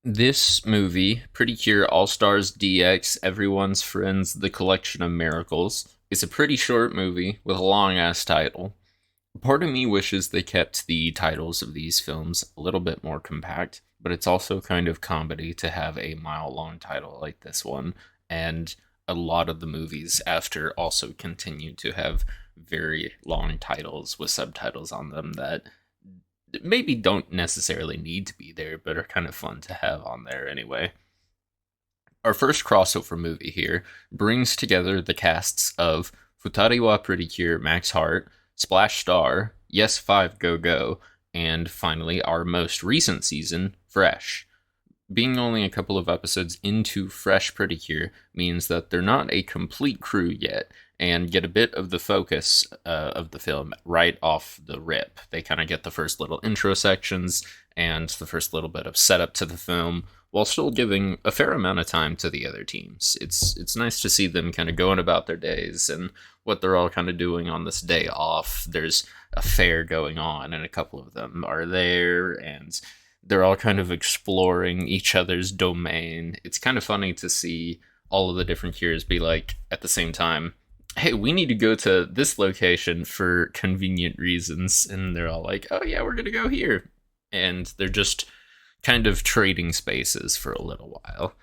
This movie, PreCure All Stars DX, Everyone's Friends, The Collection of Miracles, is a pretty short movie with a long ass title. Part of me wishes they kept the titles of these films a little bit more compact, but it's also kind of comedy to have a mile long title like this one, and a lot of the movies after also continue to have very long titles with subtitles on them that maybe don't necessarily need to be there, but are kind of fun to have on there anyway. Our first crossover movie here brings together the casts of Futariwa PreCure Max Hart, Splash Star, Yes 5 Go Go, and finally our most recent season, Fresh. Being only a couple of episodes into Fresh PreCure means that they're not a complete crew yet, and get a bit of the focus of the film right off the rip. They kind of get the first little intro sections and the first little bit of setup to the film, while still giving a fair amount of time to the other teams. It's nice to see them kind of going about their days and what they're all kind of doing on this day off. There's a fair going on, and a couple of them are there, and they're all kind of exploring each other's domain. It's kind of funny to see all of the different cures be like, at the same time, hey, we need to go to this location for convenient reasons. And they're all like, oh, yeah, we're going to go here. And they're just kind of trading spaces for a little while,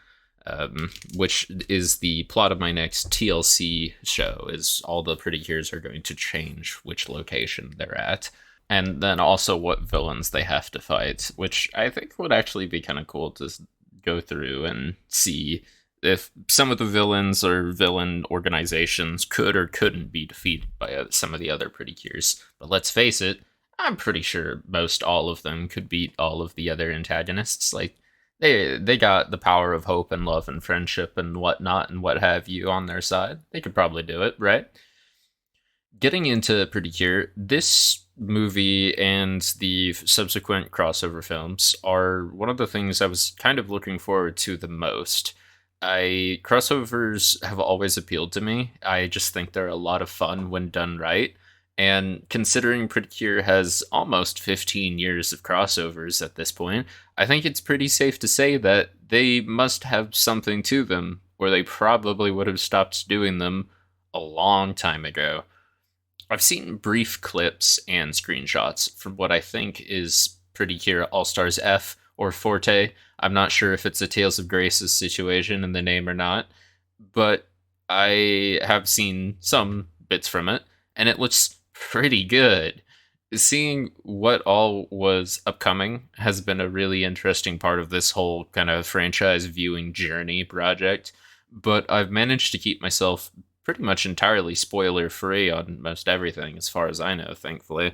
which is the plot of my next TLC show, is all the pretty cures are going to change which location they're at. And then also what villains they have to fight, which I think would actually be kind of cool to go through and see if some of the villains or villain organizations could or couldn't be defeated by some of the other pretty cures. But let's face it, I'm pretty sure most all of them could beat all of the other antagonists. Like, they got the power of hope and love and friendship and whatnot and what have you on their side. They could probably do it, right? Getting into PreCure, this movie and the subsequent crossover films are one of the things I was kind of looking forward to the most. I Crossovers have always appealed to me. I just think they're a lot of fun when done right. And considering PreCure has almost 15 years of crossovers at this point, I think it's pretty safe to say that they must have something to them, or they probably would have stopped doing them a long time ago. I've seen brief clips and screenshots from what I think is PreCure All Stars F or Forte. I'm not sure if it's a Tales of Grace's situation in the name or not, but I have seen some bits from it, and it looks pretty good. Seeing what all was upcoming has been a really interesting part of this whole kind of franchise viewing journey project, but I've managed to keep myself pretty much entirely spoiler free on most everything, as far as I know, thankfully.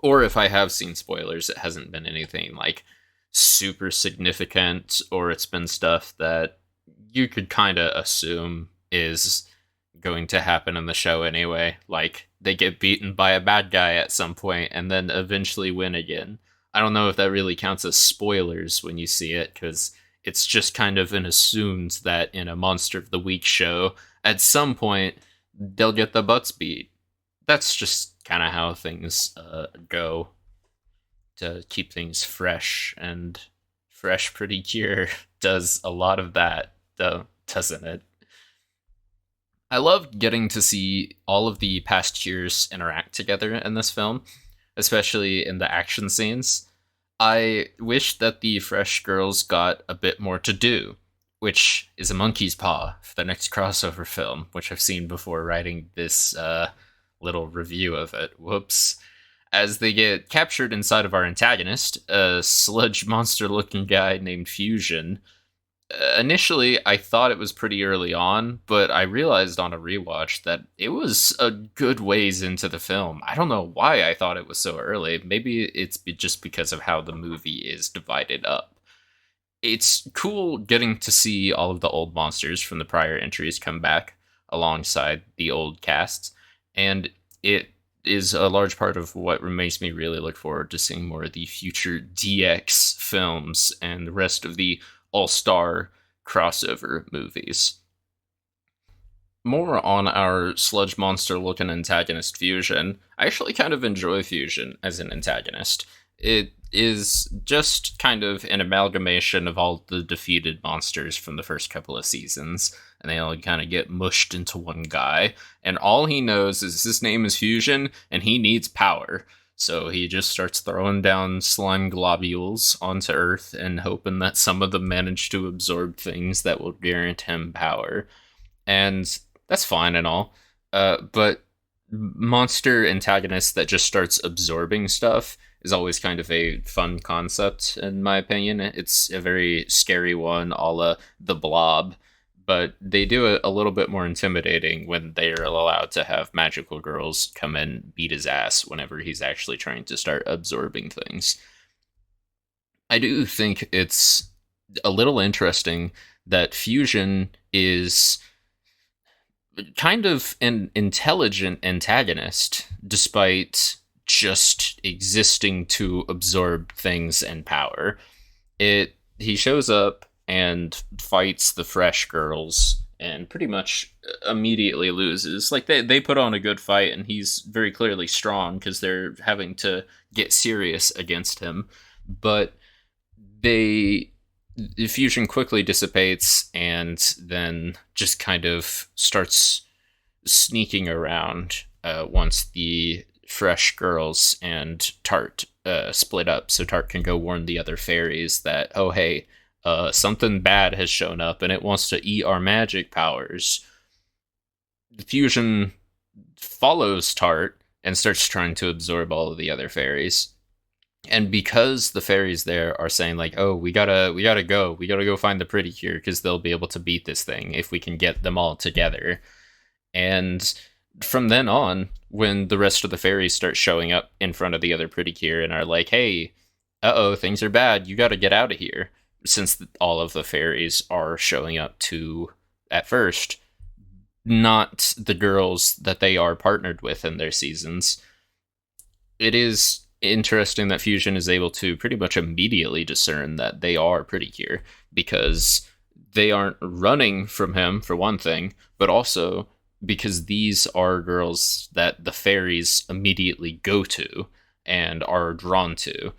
Or if I have seen spoilers, it hasn't been anything like super significant, or it's been stuff that you could kind of assume is going to happen in the show anyway. Like, they get beaten by a bad guy at some point and then eventually win again. I don't know if that really counts as spoilers when you see it, because it's just kind of an assumed that in a Monster of the Week show, at some point, they'll get the butts beat. That's just kind of how things go, to keep things fresh, and Fresh PreCure does a lot of that, though, doesn't it? I loved getting to see all of the past cures interact together in this film, especially in the action scenes. I wish that the Fresh girls got a bit more to do, which is a monkey's paw for the next crossover film, which I've seen before writing this little review of it. Whoops. As they get captured inside of our antagonist, a sludge monster looking guy named Fusion. Initially, I thought it was pretty early on, but I realized on a rewatch that it was a good ways into the film. I don't know why I thought it was so early. Maybe it's just because of how the movie is divided up. It's cool getting to see all of the old monsters from the prior entries come back alongside the old casts, and it is a large part of what makes me really look forward to seeing more of the future DX films and the rest of the all-star crossover movies. More on our sludge monster looking antagonist Fusion. I actually kind of enjoy Fusion as an antagonist. It is just kind of an amalgamation of all the defeated monsters from the first couple of seasons, and they all kind of get mushed into one guy. And all he knows is his name is Fusion, and he needs power. So he just starts throwing down slime globules onto Earth and hoping that some of them manage to absorb things that will grant him power. And that's fine and all. But monster antagonist that just starts absorbing stuff is always kind of a fun concept, in my opinion. It's a very scary one, a la the Blob, but they do it a little bit more intimidating when they are allowed to have magical girls come and beat his ass whenever he's actually trying to start absorbing things. I do think it's a little interesting that Fusion is kind of an intelligent antagonist, despite just existing to absorb things and power. He shows up and fights the Fresh girls and pretty much immediately loses. Like they put on a good fight, and he's very clearly strong because they're having to get serious against him. But they the fusion quickly dissipates and then just kind of starts sneaking around once the Fresh girls and Tart split up, so Tart can go warn the other fairies that, oh hey, something bad has shown up and it wants to eat our magic powers. The fusion follows Tart and starts trying to absorb all of the other fairies. And because the fairies there are saying like, oh, we gotta go find the PreCure because they'll be able to beat this thing if we can get them all together. And from then on, when the rest of the fairies start showing up in front of the other PreCure and are like, hey, things are bad, you gotta get out of here. Since all of the fairies are showing up to, at first, not the girls that they are partnered with in their seasons, it is interesting that Fusion is able to pretty much immediately discern that they are PreCure, because they aren't running from him, for one thing, but also because these are girls that the fairies immediately go to and are drawn to.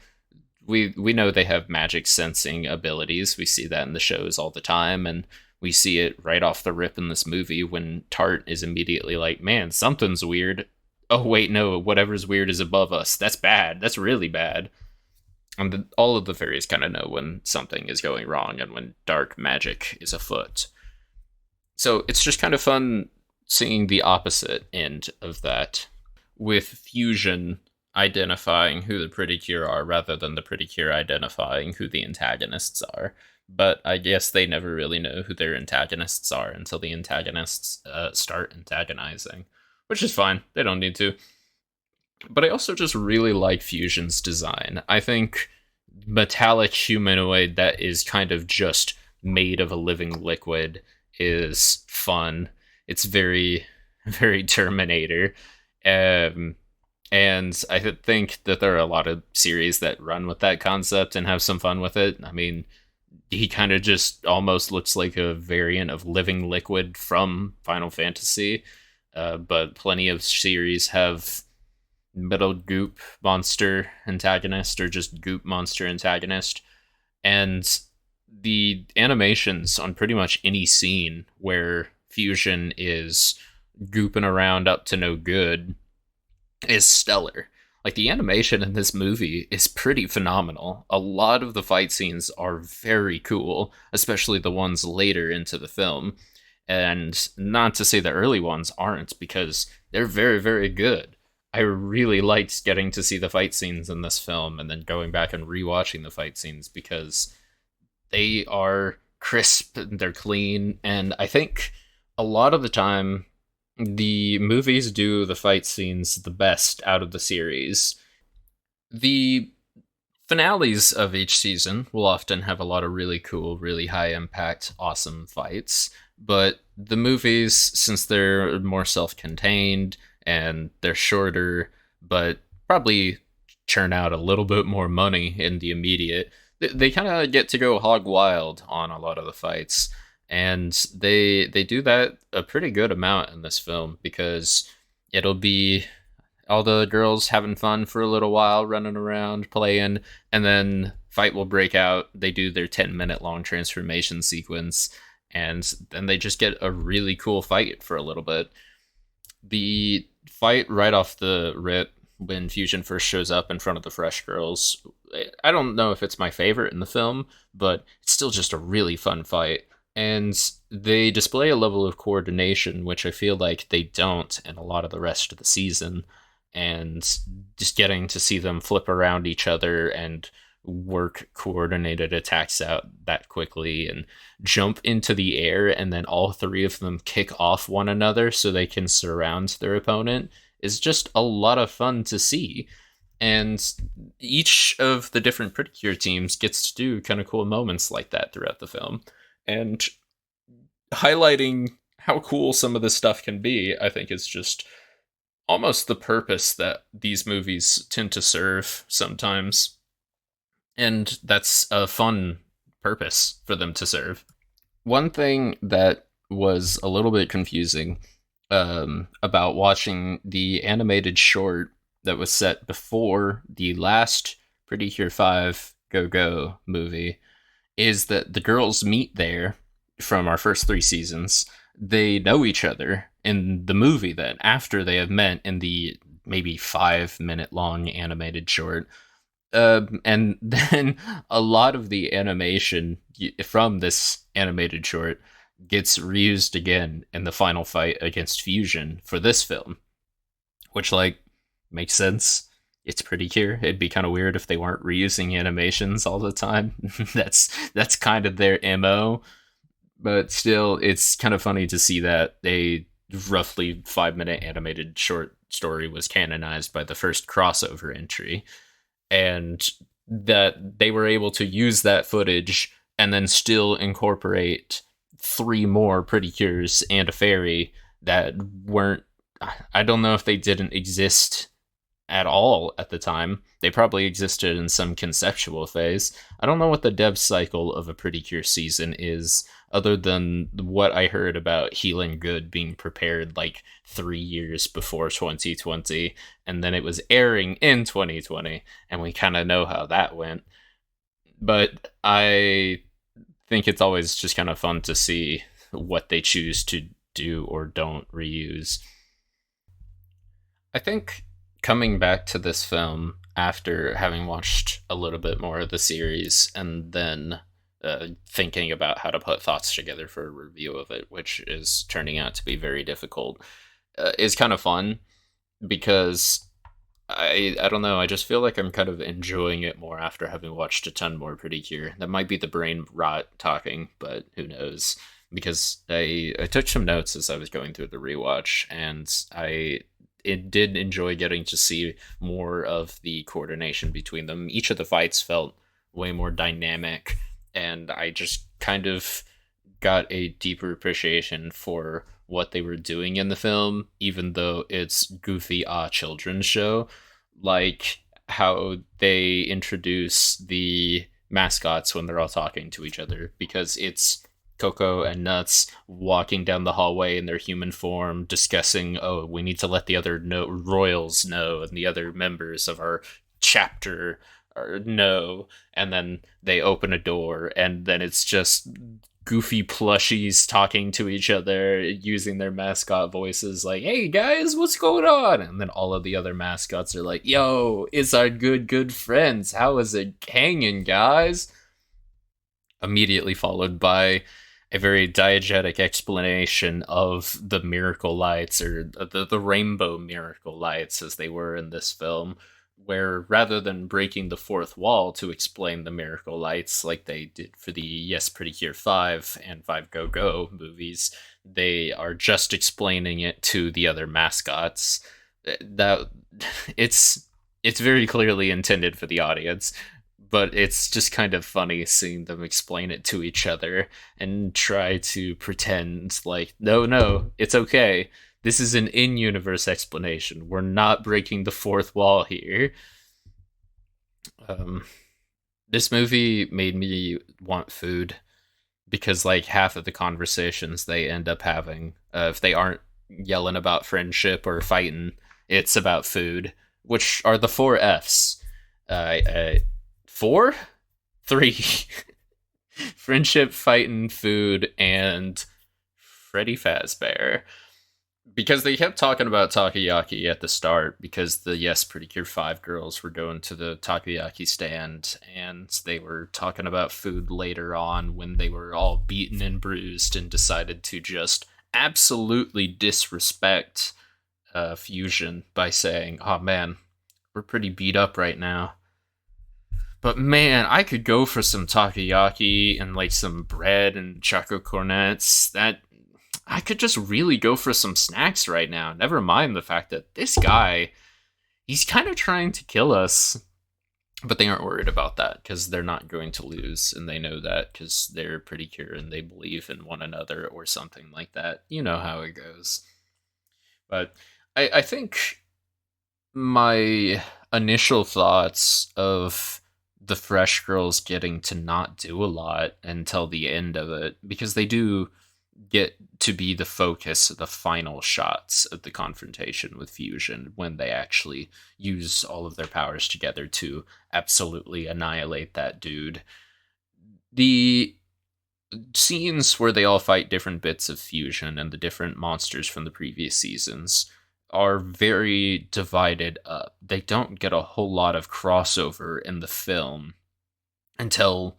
We know they have magic sensing abilities. We see that in the shows all the time, and we see it right off the rip in this movie when Tart is immediately like, man, something's weird. Oh wait, no, whatever's weird is above us. That's bad. That's really bad. And all of the fairies kind of know when something is going wrong and when dark magic is afoot. So it's just kind of fun seeing the opposite end of that, with Fusion identifying who the PreCure are rather than the PreCure identifying who the antagonists are. But I guess they never really know who their antagonists are until the antagonists start antagonizing, which is fine. They don't need to. But I also just really like Fusion's design. I think metallic humanoid that is kind of just made of a living liquid is fun. It's very, very Terminator. And I think that there are a lot of series that run with that concept and have some fun with it. I mean, he kind of just almost looks like a variant of Living Liquid from Final Fantasy. But plenty of series have Metal Goop monster antagonist or just Goop monster antagonist. And the animations on pretty much any scene where Fusion is gooping around up to no good is stellar. Like, the animation in this movie is pretty phenomenal. A lot of the fight scenes are very cool, especially the ones later into the film. And not to say the early ones aren't, because they're very, very good. I really liked getting to see the fight scenes in this film and then going back and rewatching the fight scenes because they are crisp and they're clean. And I think a lot of the time, the movies do the fight scenes the best out of the series. The finales of each season will often have a lot of really cool, really high impact, awesome fights. But the movies, since they're more self-contained and they're shorter, but probably churn out a little bit more money in the immediate, they kind of get to go hog wild on a lot of the fights. And they do that a pretty good amount in this film, because it'll be all the girls having fun for a little while, running around, playing, and then fight will break out. They do their 10-minute long transformation sequence, and then they just get a really cool fight for a little bit. The fight right off the rip when Fusion first shows up in front of the Fresh Girls, I don't know if it's my favorite in the film, but it's still just a really fun fight. And they display a level of coordination which I feel like they don't in a lot of the rest of the season. And just getting to see them flip around each other and work coordinated attacks out that quickly and jump into the air and then all three of them kick off one another so they can surround their opponent is just a lot of fun to see. And each of the different PreCure teams gets to do kind of cool moments like that throughout the film. And highlighting how cool some of this stuff can be, I think, is just almost the purpose that these movies tend to serve sometimes. And that's a fun purpose for them to serve. One thing that was a little bit confusing about watching the animated short that was set before the last PreCure 5 Go Go movie is that the girls meet there from our first three seasons. They know each other in the movie then, after they have met in the maybe 5-minute long animated short. And then a lot of the animation from this animated short gets reused again in the final fight against Fusion for this film, which, like, makes sense. It's PreCure. It'd be kind of weird if they weren't reusing animations all the time. that's kind of their MO. But still, it's kind of funny to see that a roughly 5-minute animated short story was canonized by the first crossover entry, and that they were able to use that footage and then still incorporate 3 more PreCures and a fairy that weren't. I don't know if they didn't exist at all at the time. They probably existed in some conceptual phase. I don't know what the dev cycle of a PreCure season is, other than what I heard about Healing Good being prepared like 3 years before 2020, and then it was airing in 2020, and we kind of know how that went. But I think it's always just kind of fun to see what they choose to do or don't reuse. I think coming back to this film after having watched a little bit more of the series and then thinking about how to put thoughts together for a review of it, which is turning out to be very difficult, is kind of fun because I don't know, I just feel like I'm kind of enjoying it more after having watched a ton more PreCure. That might be the brain rot talking, but who knows? Because I took some notes as I was going through the rewatch, and it did enjoy getting to see more of the coordination between them. Each of the fights felt way more dynamic, and I just kind of got a deeper appreciation for what they were doing in the film, even though it's goofy children's show. Like how they introduce the mascots when they're all talking to each other, because it's Coco and Nuts walking down the hallway in their human form, discussing, oh, we need to let the other royals know and the other members of our chapter know. And then they open a door, and then it's just goofy plushies talking to each other using their mascot voices, like, hey guys, what's going on? And then all of the other mascots are like, yo, it's our good friends. How is it hanging, guys? Immediately followed by a very diegetic explanation of the miracle lights, or the rainbow miracle lights as they were in this film, where rather than breaking the fourth wall to explain the miracle lights like they did for the Yes PreCure 5 and 5 Go Go movies, they are just explaining it to the other mascots. That it's very clearly intended for the audience, but it's just kind of funny seeing them explain it to each other and try to pretend like, no, it's okay. This is an in-universe explanation. We're not breaking the fourth wall here. This movie made me want food, because like half of the conversations they end up having, if they aren't yelling about friendship or fighting, It's about food, which are the four F's. Uh, four? Three. Friendship, fighting, food, and Freddy Fazbear. Because they kept talking about takoyaki at the start, because the Yes Pretty Cure 5 girls were going to the takoyaki stand, and they were talking about food later on when they were all beaten and bruised and decided to just absolutely disrespect Fusion by saying, oh man, we're pretty beat up right now. But man, I could go for some takoyaki and like some bread and choco cornets. That I could just really go for some snacks right now. Never mind the fact that this guy, he's kind of trying to kill us. But they aren't worried about that because they're not going to lose. And they know that because they're pretty cure and they believe in one another or something like that. You know how it goes. But I think my initial thoughts of the Fresh Girls getting to not do a lot until the end of it, because they do get to be the focus of the final shots of the confrontation with Fusion when they actually use all of their powers together to absolutely annihilate that dude. The scenes where they all fight different bits of Fusion and the different monsters from the previous seasons are very divided up. They don't get a whole lot of crossover in the film until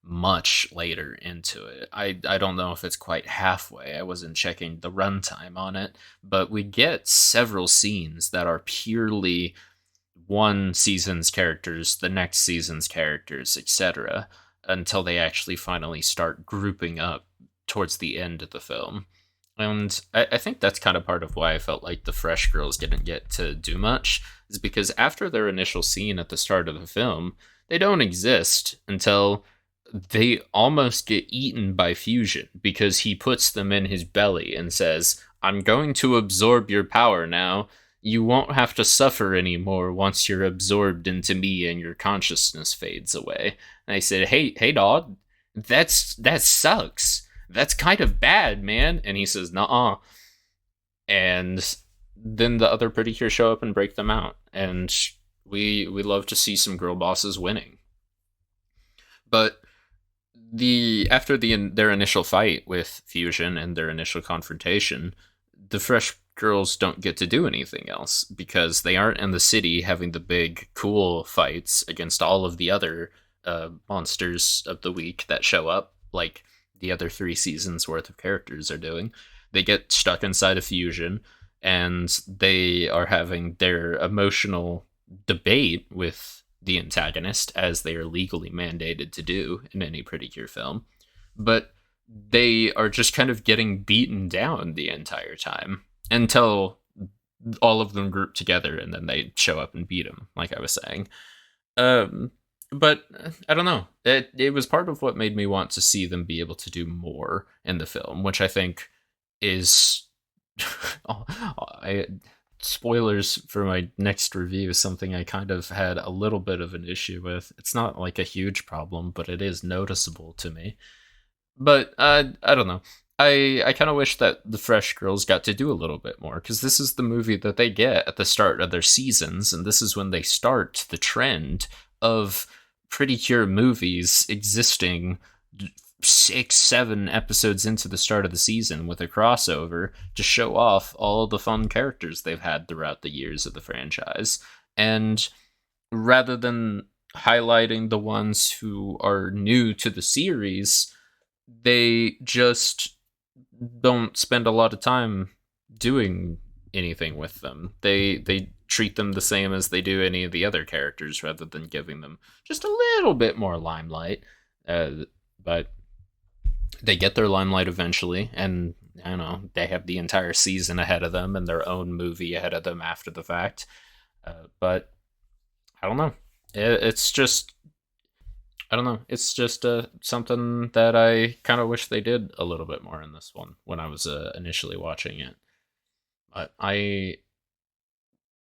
much later into it. I don't know if it's quite halfway. I wasn't checking the runtime on it, but we get several scenes that are purely one season's characters, the next season's characters, etc., until they actually finally start grouping up towards the end of the film. And I think that's kind of part of why I felt like the Fresh Girls didn't get to do much, is because after their initial scene at the start of the film, they don't exist until they almost get eaten by Fusion because he puts them in his belly and says, I'm going to absorb your power now. You won't have to suffer anymore once you're absorbed into me and your consciousness fades away. And I said, hey, dog, that sucks. That's kind of bad, man. And he says, nuh-uh. And then the other Pretty Cure show up and break them out. And we love to see some girl bosses winning. But their initial fight with Fusion and their initial confrontation, the Fresh Girls don't get to do anything else because they aren't in the city having the big cool fights against all of the other monsters of the week that show up, like the other 3 seasons worth of characters are doing. They get stuck inside of Fusion and they are having their emotional debate with the antagonist, as they are legally mandated to do in any Pretty Cure film. But they are just kind of getting beaten down the entire time until all of them group together and then they show up and beat him, like I was saying. But I don't know. It was part of what made me want to see them be able to do more in the film, which I think is spoilers for my next review, something I kind of had a little bit of an issue with. It's not like a huge problem, but it is noticeable to me. But I don't know. I kind of wish that the Fresh Girls got to do a little bit more, because this is the movie that they get at the start of their seasons, and this is when they start the trend of Pretty Cure movies existing 6-7 episodes into the start of the season with a crossover to show off all the fun characters they've had throughout the years of the franchise. And rather than highlighting the ones who are new to the series, they just don't spend a lot of time doing anything with them. They treat them the same as they do any of the other characters, rather than giving them just a little bit more limelight. But they get their limelight eventually, and I don't know, they have the entire season ahead of them and their own movie ahead of them after the fact. But I don't know. It's just, I don't know. It's just something that I kind of wish they did a little bit more in this one when I was initially watching it. But I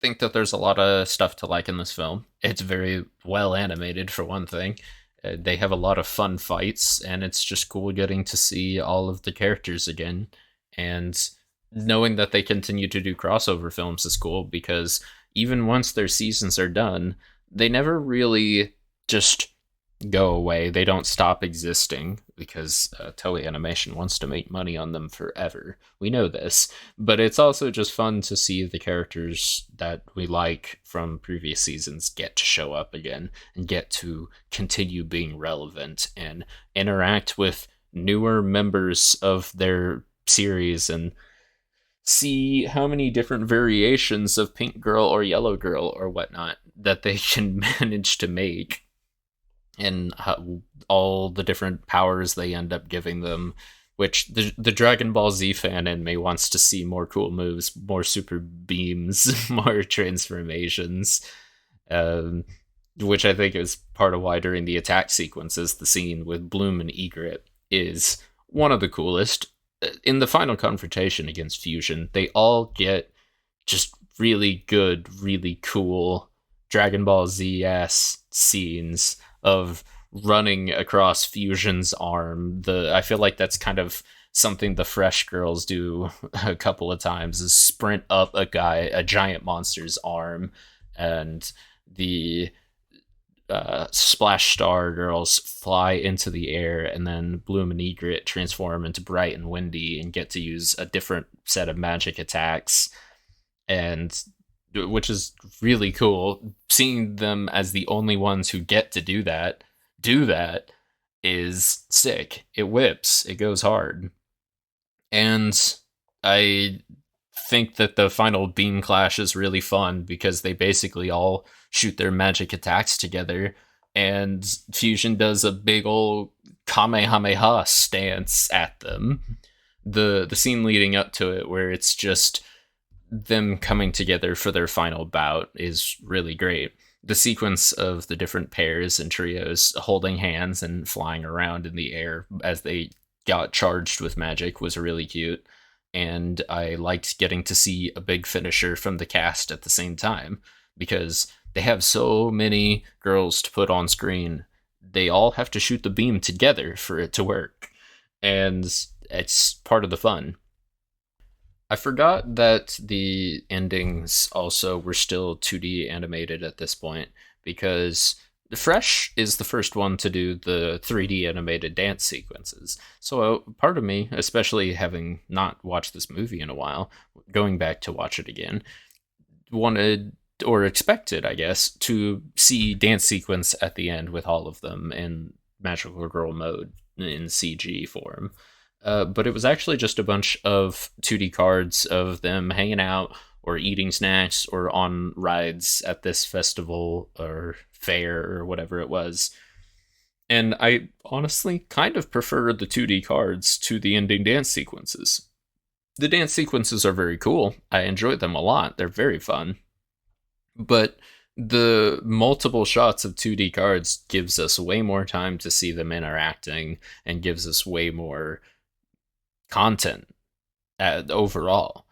think that there's a lot of stuff to like in this film. It's very well animated, for one thing. They have a lot of fun fights, and it's just cool getting to see all of the characters again. And knowing that they continue to do crossover films is cool because even once their seasons are done, they never really just go away. They don't stop existing because Toei Animation wants to make money on them forever. We know this, but it's also just fun to see the characters that we like from previous seasons get to show up again and get to continue being relevant and interact with newer members of their series and see how many different variations of Pink Girl or Yellow Girl or whatnot that they can manage to make and how, all the different powers they end up giving them. Which the Dragon Ball Z fan in me wants to see more cool moves, more super beams, more transformations. Um, which I think is part of why during the attack sequences, the scene with Bloom and Egret is one of the coolest. In the final confrontation against Fusion, they all get just really good, really cool Dragon Ball Z ass scenes of running across Fusion's arm. I feel like that's kind of something the Fresh girls do a couple of times is sprint up a giant monster's arm, and the Splash Star girls fly into the air, and then Bloom and Egret transform into Bright and Windy and get to use a different set of magic attacks, and which is really cool. Seeing them as the only ones who get to do that is sick. It whips, it goes hard. And I think that the final beam clash is really fun because they basically all shoot their magic attacks together, and Fusion does a big old Kamehameha stance at them. The scene leading up to it, where it's just them coming together for their final bout, is really great. The sequence of the different pairs and trios holding hands and flying around in the air as they got charged with magic was really cute. And I liked getting to see a big finisher from the cast at the same time because they have so many girls to put on screen. They all have to shoot the beam together for it to work. And it's part of the fun. I forgot that the endings also were still 2D animated at this point because Fresh is the first one to do the 3D animated dance sequences. So part of me, especially having not watched this movie in a while, going back to watch it again, wanted or expected, I guess, to see dance sequence at the end with all of them in Magical Girl mode in CG form. But it was actually just a bunch of 2D cards of them hanging out or eating snacks or on rides at this festival or fair or whatever it was. And I honestly kind of prefer the 2D cards to the ending dance sequences. The dance sequences are very cool. I enjoy them a lot. They're very fun. But the multiple shots of 2D cards gives us way more time to see them interacting and gives us way more content overall,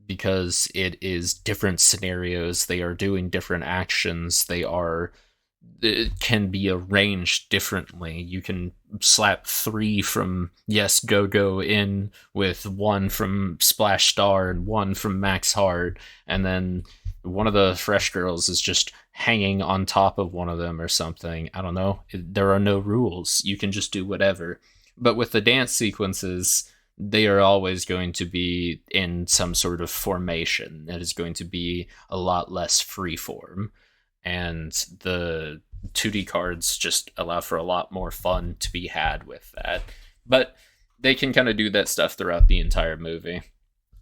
because it is different scenarios, they are doing different actions, it can be arranged differently. You can slap 3 from Yes Go Go in with 1 from Splash Star and 1 from Max Hard, and then one of the Fresh girls is just hanging on top of one of them or something. I don't know. There are no rules. You can just do whatever. But with the dance sequences, they are always going to be in some sort of formation that is going to be a lot less freeform. And the 2D cards just allow for a lot more fun to be had with that. But they can kind of do that stuff throughout the entire movie.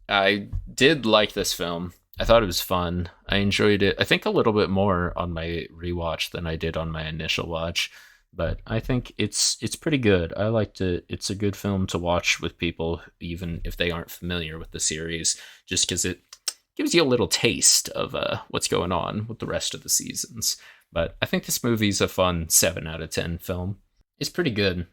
I did like this film. I thought it was fun. I enjoyed it, I think, a little bit more on my rewatch than I did on my initial watch. But I think it's pretty good. I liked it. It's a good film to watch with people, even if they aren't familiar with the series, just because it gives you a little taste of what's going on with the rest of the seasons. But I think this movie's a fun 7 out of 10 film. It's pretty good.